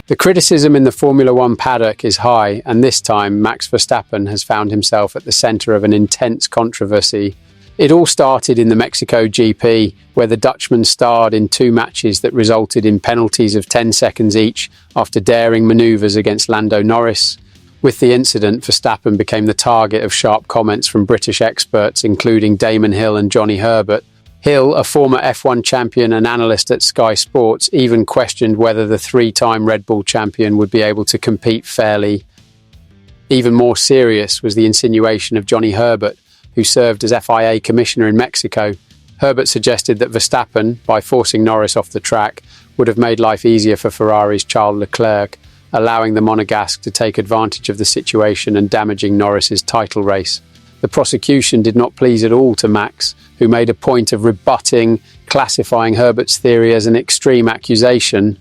The criticism in the Formula One paddock is high, and this time Max Verstappen has found himself at the centre of an intense controversy. It all started in the Mexico GP, where the Dutchman starred in two matches that resulted in penalties of 10 seconds each after daring manoeuvres against Lando Norris. With the incident, Verstappen became the target of sharp comments from British experts, including Damon Hill and Johnny Herbert. Hill, a former F1 champion and analyst at Sky Sports, even questioned whether the three-time Red Bull champion would be able to compete fairly. Even more serious was the insinuation of Johnny Herbert, who served as FIA commissioner in Mexico. Herbert suggested that Verstappen, by forcing Norris off the track, would have made life easier for Ferrari's Charles Leclerc, allowing the Monegasque to take advantage of the situation and damaging Norris's title race. The prosecution did not please at all to Max, who made a point of rebutting, classifying Herbert's theory as an extreme accusation.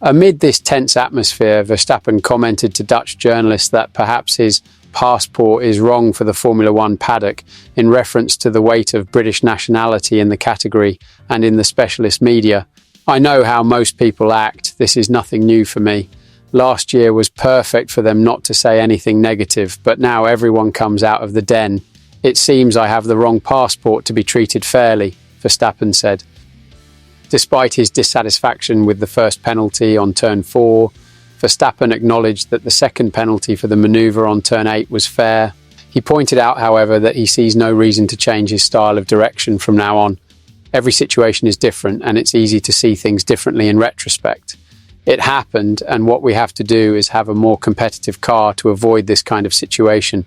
Amid this tense atmosphere, Verstappen commented to Dutch journalists that perhaps his passport is wrong for the Formula One paddock, in reference to the weight of British nationality in the category and in the specialist media. "I know how most people act. This is nothing new for me. Last year was perfect for them not to say anything negative, but now everyone comes out of the den. It seems I have the wrong passport to be treated fairly," Verstappen said. Despite his dissatisfaction with the first penalty on turn 4, Verstappen acknowledged that the second penalty for the manoeuvre on turn 8 was fair. He pointed out, however, that he sees no reason to change his style of direction from now on. Every situation is different, and it's easy to see things differently in retrospect. It happened, and what we have to do is have a more competitive car to avoid this kind of situation.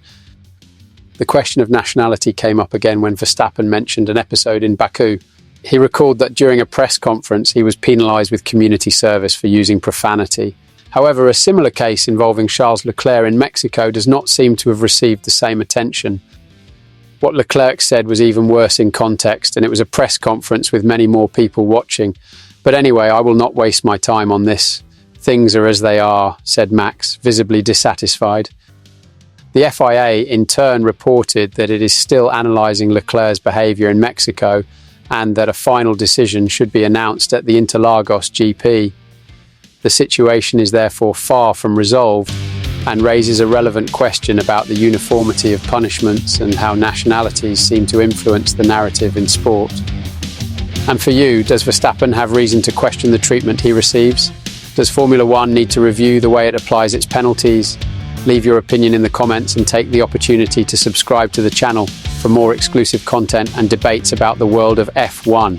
The question of nationality came up again when Verstappen mentioned an episode in Baku. He recalled that during a press conference he was penalised with community service for using profanity. However, a similar case involving Charles Leclerc in Mexico does not seem to have received the same attention. What Leclerc said was even worse in context, and it was a press conference with many more people watching. "But anyway, I will not waste my time on this. Things are as they are," said Max, visibly dissatisfied. The FIA in turn reported that it is still analysing Leclerc's behaviour in Mexico and that a final decision should be announced at the Interlagos GP. The situation is therefore far from resolved and raises a relevant question about the uniformity of punishments and how nationalities seem to influence the narrative in sport. And for you, does Verstappen have reason to question the treatment he receives? Does Formula One need to review the way it applies its penalties? Leave your opinion in the comments and take the opportunity to subscribe to the channel for more exclusive content and debates about the world of F1.